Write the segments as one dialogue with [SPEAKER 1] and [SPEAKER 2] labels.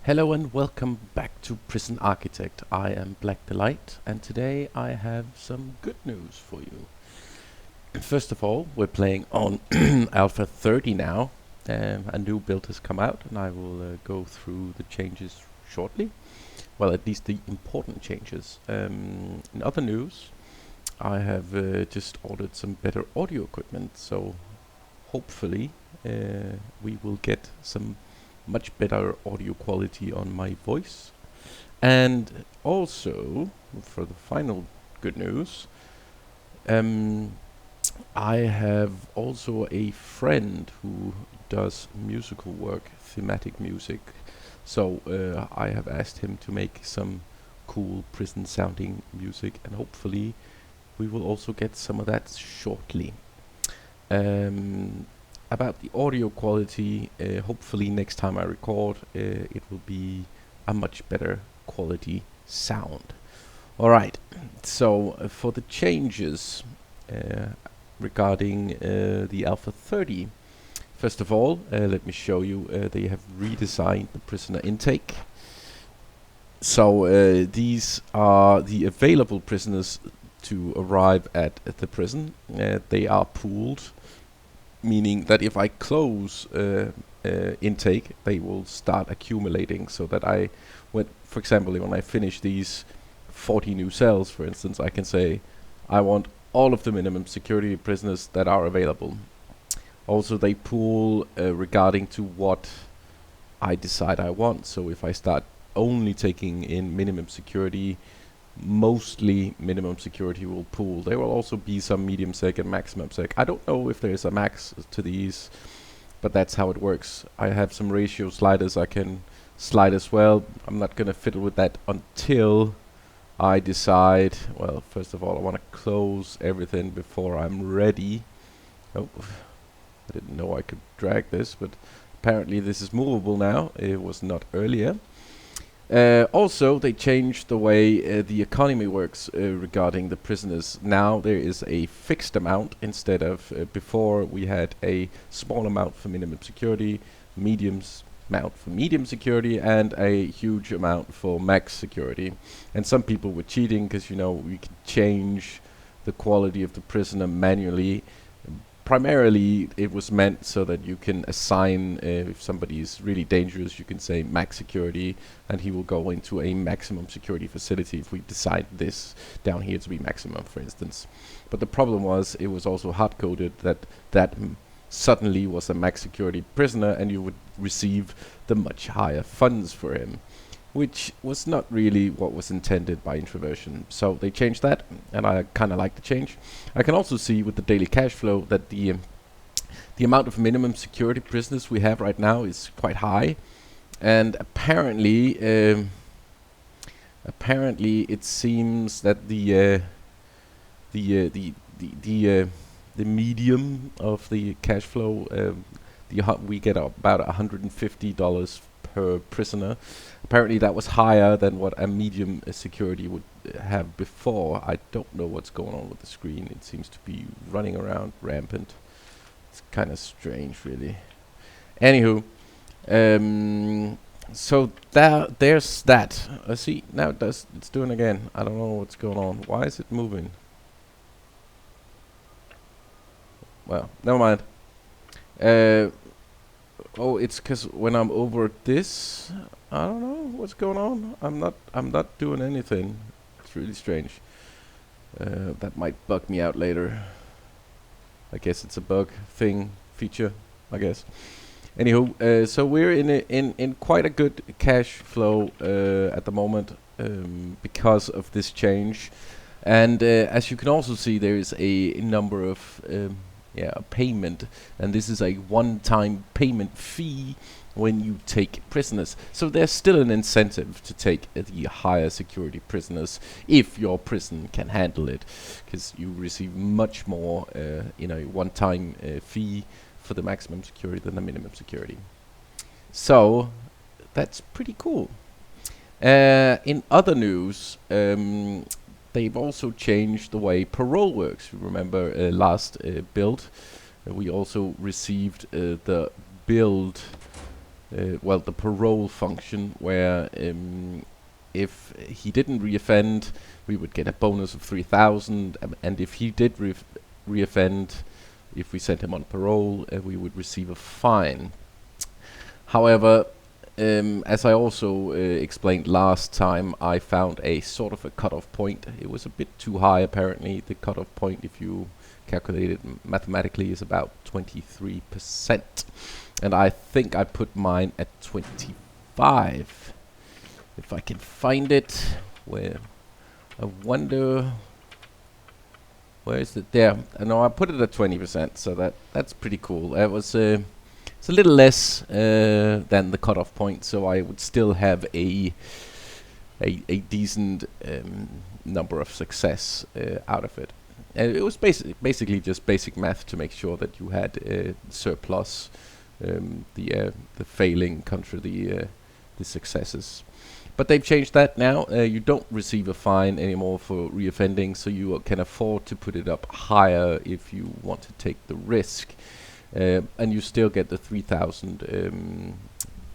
[SPEAKER 1] Hello and welcome back to Prison Architect. I am Blackdelight, and today I have some good news for you. First of all, we're playing on Alpha 30 now. A new build has come out, and I will go through the changes shortly. Well, at least the important changes. In other news, I have just ordered some better audio equipment, so hopefully we will get some much better audio quality on my voice. And also, for the final good news, I have also a friend who does musical work, thematic music. So I have asked him to make some cool prison sounding music, and hopefully we will also get some of that shortly. About the audio quality, hopefully next time I record, it will be a much better quality sound. Alright, so for the changes regarding the Alpha 30, first of all, let me show you, they have redesigned the prisoner intake. So these are the available prisoners to arrive at the prison. They are pooled, meaning that if I close intake, they will start accumulating, so that for example, when I finish these 40 new cells, for instance, I can say I want all of the minimum security prisoners that are available. Also, they pool regarding to what I decide I want. So if I start only taking in minimum security, mostly minimum security will pool. There will also be some medium sec and maximum sec. I don't know if there's a max to these, but that's how it works. I have some ratio sliders I can slide as well. I'm not gonna fiddle with that until I decide. Well, first of all, I want to close everything before I'm ready. Oh, I didn't know I could drag this, but apparently this is movable now. It was not earlier. Also, they changed the way the economy works regarding the prisoners. Now there is a fixed amount instead of before we had a small amount for minimum security, amount for medium security, and a huge amount for max security. And some people were cheating because, you know, we can change the quality of the prisoner manually. Primarily, it was meant so that you can assign, if somebody is really dangerous, you can say max security, and he will go into a maximum security facility if we decide this down here to be maximum, for instance. But the problem was, it was also hard-coded that suddenly was a max security prisoner, and you would receive the much higher funds for him, which was not really what was intended by introversion. So they changed that, and I kind of like the change. I can also see with the daily cash flow that the amount of minimum security prisoners we have right now is quite high, and apparently it seems that the medium of the cash flow, we get about $150 per prisoner. Apparently that was higher than what a medium security would have before. I don't know what's going on with the screen. It seems to be running around rampant. It's kind of strange, really. Anywho, so there's that. See, now it's doing again. I don't know what's going on. Why is it moving? Well, never mind. Oh, it's because when I'm over this, I don't know what's going on. I'm not doing anything. It's really strange. That might bug me out later. I guess it's a bug feature, I guess. Anywho, so we're in quite a good cash flow at the moment because of this change, and as you can also see, there is a number of payment, and this is a one-time payment fee when you take prisoners. So there's still an incentive to take the higher security prisoners if your prison can handle it, because you receive much more in a one-time fee for the maximum security than the minimum security. So that's pretty cool. In other news, they've also changed the way parole works. You remember last build, we also received the build well, the parole function, where if he didn't reoffend, we would get a bonus of 3,000, and if he did reoffend, if we sent him on parole, we would receive a fine. However, as I also explained last time, I found a sort of a cutoff point. It was a bit too high, apparently. The cutoff point, if you calculate it mathematically, is about 23%. And I think I put mine at 25. If I can find it, where I wonder, where is it? There. No, I put it at 20%, so that's pretty cool. It was it's a little less than the cutoff point, so I would still have a decent number of success out of it. And it was basically just basic math to make sure that you had surplus, the failing contra the successes. But they've changed that now. You don't receive a fine anymore for reoffending, so you can afford to put it up higher if you want to take the risk. And you still get the 3,000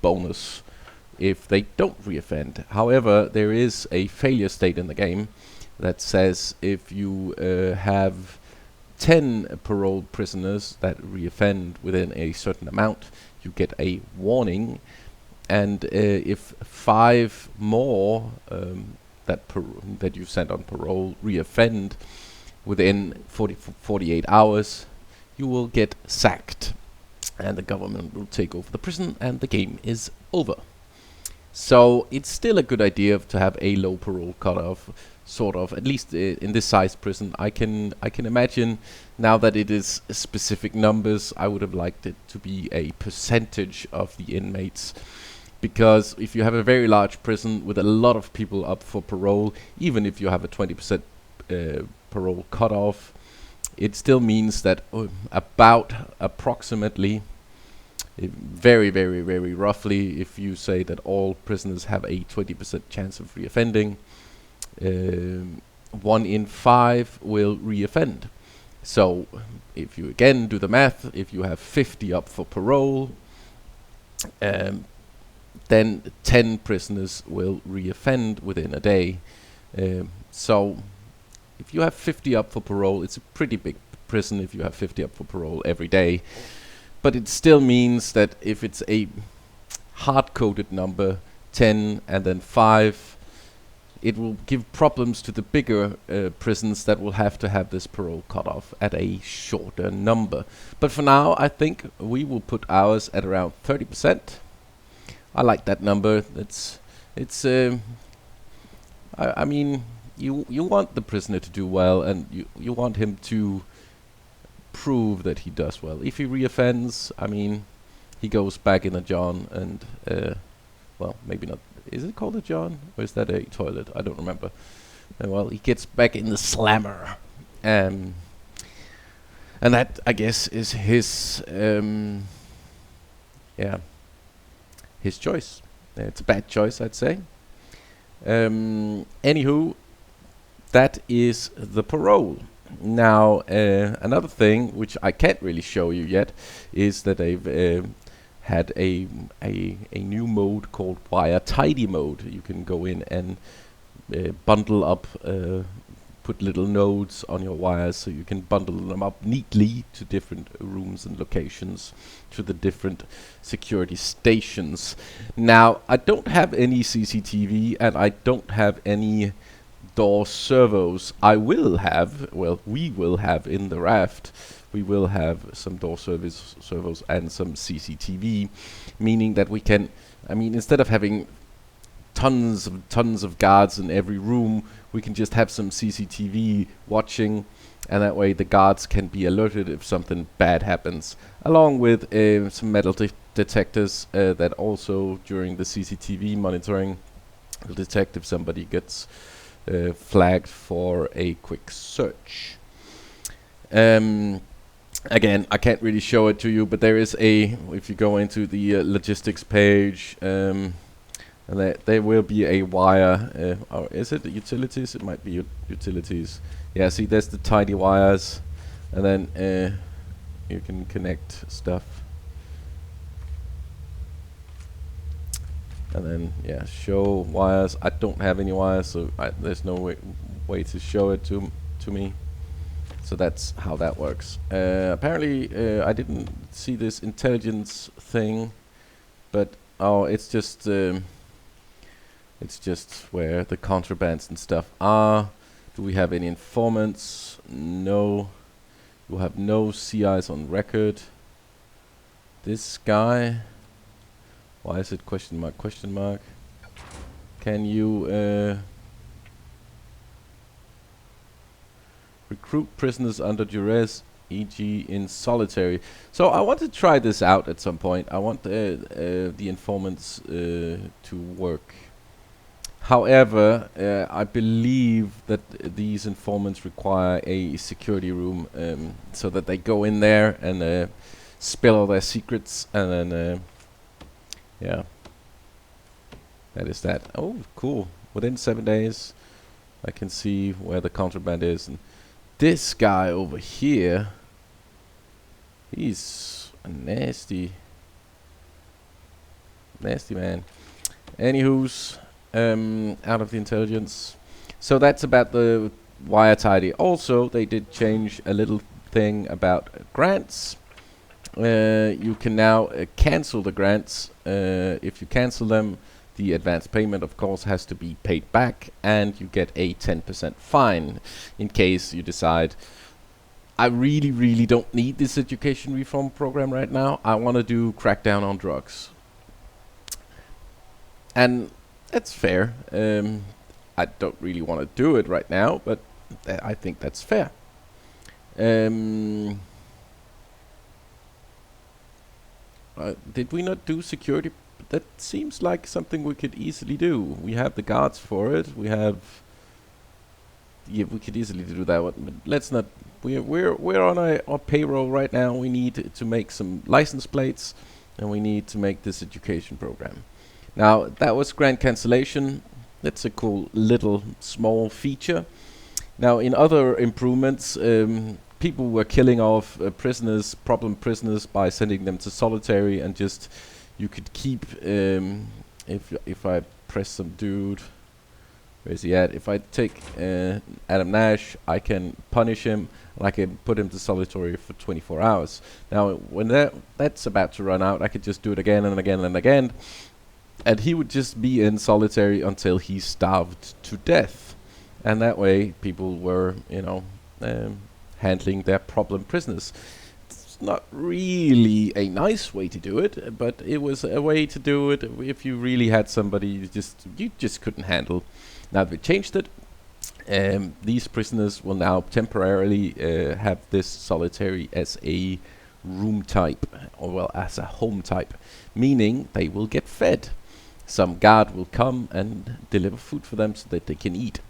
[SPEAKER 1] bonus if they don't reoffend. However, there is a failure state in the game that says if you have 10 parole prisoners that reoffend within a certain amount, you get a warning. And if 5 more that you sent on parole reoffend within 48 hours, you will get sacked, and the government will take over the prison, and the game is over. So it's still a good idea to have a low parole cutoff, sort of, at least in this size prison. I can imagine now that it is specific numbers. I would have liked it to be a percentage of the inmates. Because if you have a very large prison with a lot of people up for parole, even if you have a 20% parole cutoff, it still means that about approximately, very, very, very roughly, if you say that all prisoners have a 20% chance of reoffending, 1 in 5 will reoffend. So if you again do the math, if you have 50 up for parole, then 10 prisoners will reoffend within a day. So if you have 50 up for parole, it's a pretty big prison if you have 50 up for parole every day. But it still means that if it's a hard-coded number, 10 and then 5, it will give problems to the bigger prisons that will have to have this parole cutoff at a shorter number. But for now, I think we will put ours at around 30%. I like that number. I mean, you want the prisoner to do well, and you want him to prove that he does well. If he reoffends, I mean, he goes back in a john, and well, maybe not. Is it called a john, or is that a toilet? I don't remember. Well, he gets back in the slammer, and that, I guess, is his his choice. It's a bad choice, I'd say. Anywho, that is the parole. Now, another thing which I can't really show you yet is that they've had a new mode called wire tidy mode. You can go in and bundle up, put little nodes on your wires, so you can bundle them up neatly to different rooms and locations, to the different security stations. Now, I don't have any CCTV, and I don't have any door servos. I will have, well, we will have in the raft, we will have some door servos and some CCTV, meaning that we can, I mean, instead of having tons of guards in every room, we can just have some CCTV watching, and that way the guards can be alerted if something bad happens, along with some metal detectors that also during the CCTV monitoring will detect if somebody gets flagged for a quick search. Again, I can't really show it to you, but there is if you go into the logistics page, and there will be a wire, or is it utilities? It might be utilities. Yeah, see, there's the tidy wires, and then you can connect stuff. And then, yeah, show wires. I don't have any wires, so there's no way to show it to me. So that's how that works. Apparently, I didn't see this intelligence thing, but it's just where the contrabands and stuff are. Do we have any informants? No. You have no CIs on record. This guy. Why is it question mark, question mark? Can you recruit prisoners under duress, e.g. in solitary? So I want to try this out at some point. I want the informants to work. However, I believe that these informants require a security room, so that they go in there and spill all their secrets, and then yeah, that is that. Oh, cool. Within 7 days, I can see where the contraband is. And this guy over here, he's a nasty man. Anywho's, out of the intelligence. So that's about the wire tidy. Also, they did change a little thing about grants. You can now cancel the grants. If you cancel them, the advance payment, of course, has to be paid back, and you get a 10% fine in case you decide, I really, really don't need this education reform program right now. I want to do crackdown on drugs. And that's fair. I don't really want to do it right now, but I think that's fair. Did we not do security? That seems like something we could easily do. We have the guards for it. We could easily do that one, but let's not. We're on our payroll right now. We need to make some license plates, and we need to make this education program. Now that was grant cancellation. That's a cool little small feature. Now in other improvements, people were killing off prisoners, problem prisoners, by sending them to solitary, and just you could keep. If I press some dude, where is he at? If I take Adam Nash, I can punish him, and I can put him to solitary for 24 hours. Now, when that's about to run out, I could just do it again and again and again, and he would just be in solitary until he starved to death. And that way, people were, handling their problem prisoners. It's not really a nice way to do it, but it was a way to do it if you really had somebody you just couldn't handle. Now we changed it. These prisoners will now temporarily have this solitary as a room type, or well, as a home type, meaning they will get fed. Some guard will come and deliver food for them so that they can eat.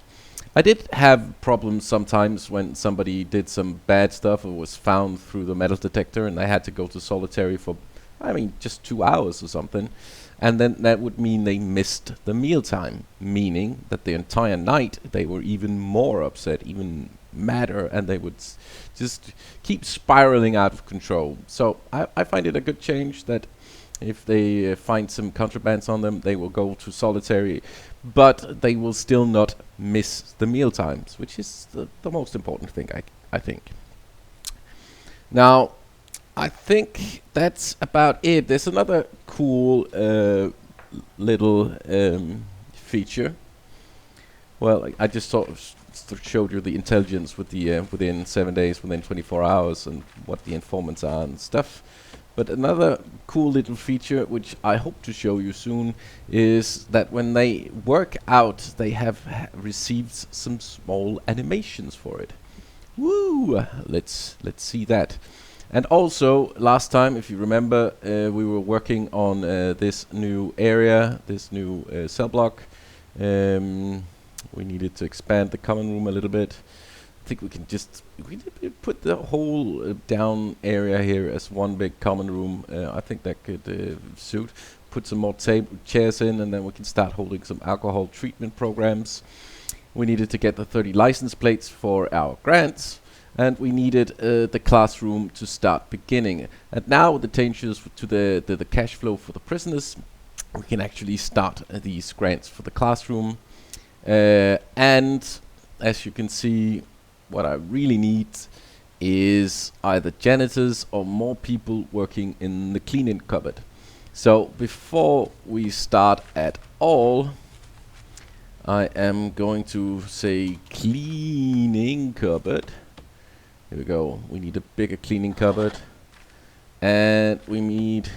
[SPEAKER 1] I did have problems sometimes when somebody did some bad stuff or was found through the metal detector, and they had to go to solitary for, just 2 hours or something. And then that would mean they missed the mealtime, meaning that the entire night they were even more upset, even madder, and they would just keep spiraling out of control. So I find it a good change that if they find some contrabands on them, they will go to solitary, but they will still not miss the meal times, which is the most important thing, I think. Now, I think that's about it. There's another cool little feature. Well, I just sort of showed you the intelligence with the within 7 days, within 24 hours, and what the informants are and stuff. But another cool little feature, which I hope to show you soon, is that when they work out, they have received some small animations for it. Woo! Let's see that. And also, last time, if you remember, we were working on this new area, this new cell block. We needed to expand the common room a little bit. I think we can just put the whole down area here as one big common room. I think that could suit. Put some more chairs in, and then we can start holding some alcohol treatment programs. We needed to get the 30 license plates for our grants, and we needed the classroom to start beginning. And now with the changes to the cash flow for the prisoners, we can actually start these grants for the classroom. And as you can see, what I really need is either janitors or more people working in the cleaning cupboard. So before we start at all, I am going to say cleaning cupboard. Here we go. We need a bigger cleaning cupboard. And we need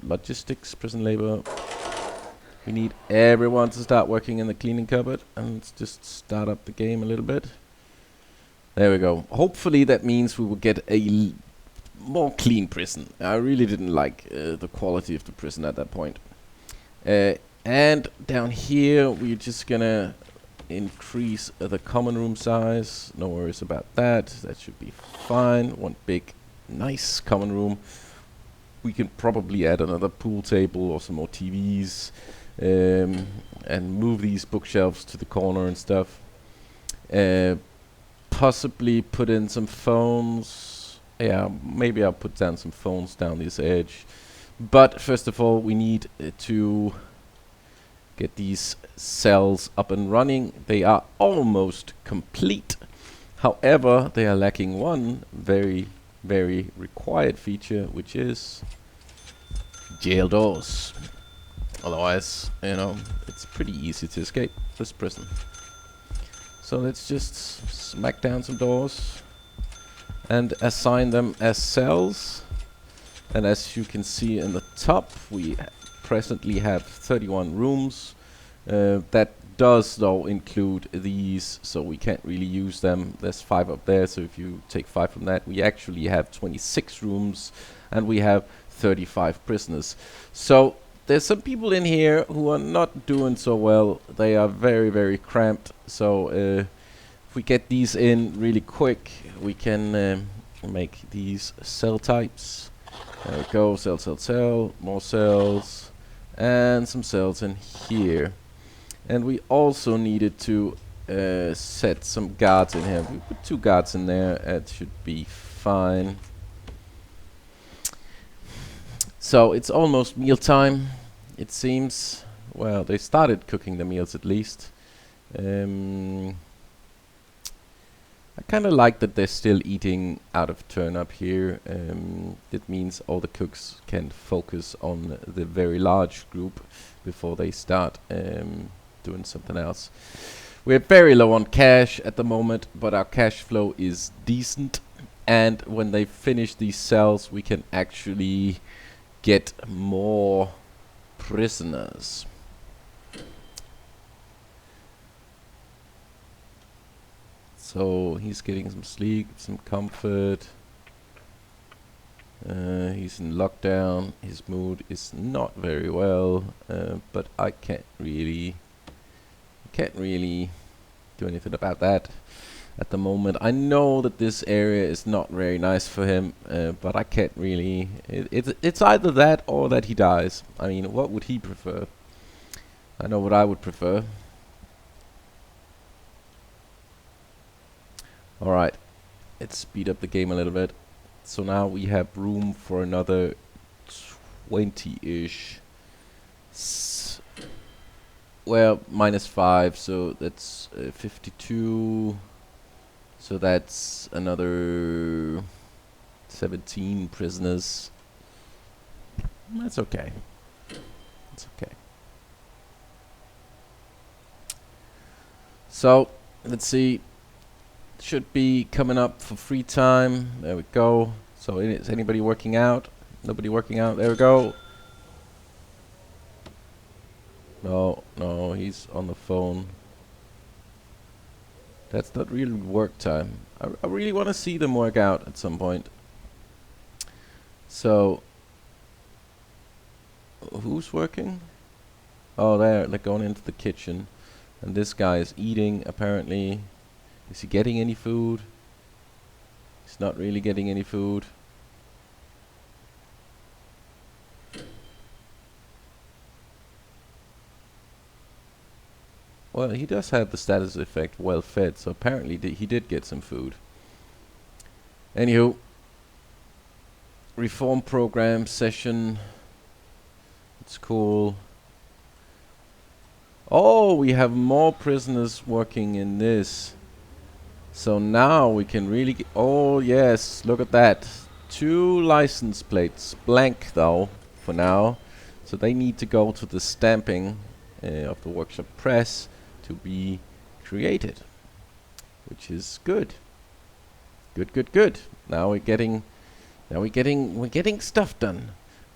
[SPEAKER 1] logistics, prison labor. We need everyone to start working in the cleaning cupboard. And let's just start up the game a little bit. There we go. Hopefully that means we will get a more clean prison. I really didn't like the quality of the prison at that point. And down here we're just gonna increase the common room size. No worries about that. That should be fine. One big nice common room. We can probably add another pool table or some more TVs, and move these bookshelves to the corner and stuff. Possibly put in some phones. Yeah, maybe I'll put down some phones down this edge. But first of all, we need to get these cells up and running. They are almost complete. However, they are lacking one very, very required feature, which is jail doors. Otherwise, you know, it's pretty easy to escape this prison. So let's just smack down some doors and assign them as cells. And as you can see in the top, we presently have 31 rooms. That does though include these, so we can't really use them. There's 5 up there, so if you take 5 from that, we actually have 26 rooms and we have 35 prisoners. So there's some people in here who are not doing so well. They are very, very cramped. So if we get these in really quick, we can make these cell types. There we go, cell, more cells, and some cells in here. And we also needed to set some guards in here. We put 2 guards in there, it should be fine. So it's almost mealtime, it seems. Well, they started cooking the meals at least. I kind of like that they're still eating out of turn up here. It means all the cooks can focus on the very large group before they start doing something else. We're very low on cash at the moment, but our cash flow is decent. And when they finish these cells, we can actually get more prisoners. So he's getting some sleep, some comfort. He's in lockdown. His mood is not very well, but I can't really do anything about that at the moment. I know that this area is not very nice for him, but I can't really. It's either that or that he dies. I mean, what would he prefer? I know what I would prefer. Alright, let's speed up the game a little bit. So now we have room for another 20-ish. Well, -5, so that's 52. So that's another 17 prisoners. That's okay. That's okay. So, let's see. Should be coming up for free time. There we go. So is anybody working out? Nobody working out. There we go. No, he's on the phone. That's not really work time. I really want to see them work out at some point. So, who's working? Oh, they're going into the kitchen. And this guy is eating, apparently. Is he getting any food? He's not really getting any food. Well, he does have the status effect well fed, so apparently he did get some food. Anywho, reform program session. It's cool. Oh, we have more prisoners working in this. So now we can really get, oh yes, look at that. 2 license plates, blank though, for now. So they need to go to the stamping of the workshop press to be created, which is good. Good. Now we're getting stuff done.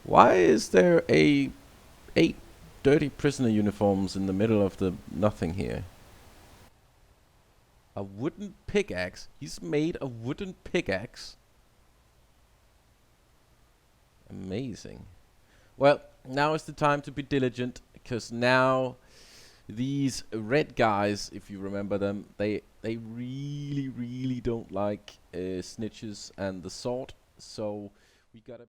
[SPEAKER 1] Why is there 8 dirty prisoner uniforms in the middle of the nothing here? A wooden pickaxe? He's made a wooden pickaxe? Amazing. Well, now is the time to be diligent, because now these red guys, if you remember them, they really don't like snitches and the sword. So we gotta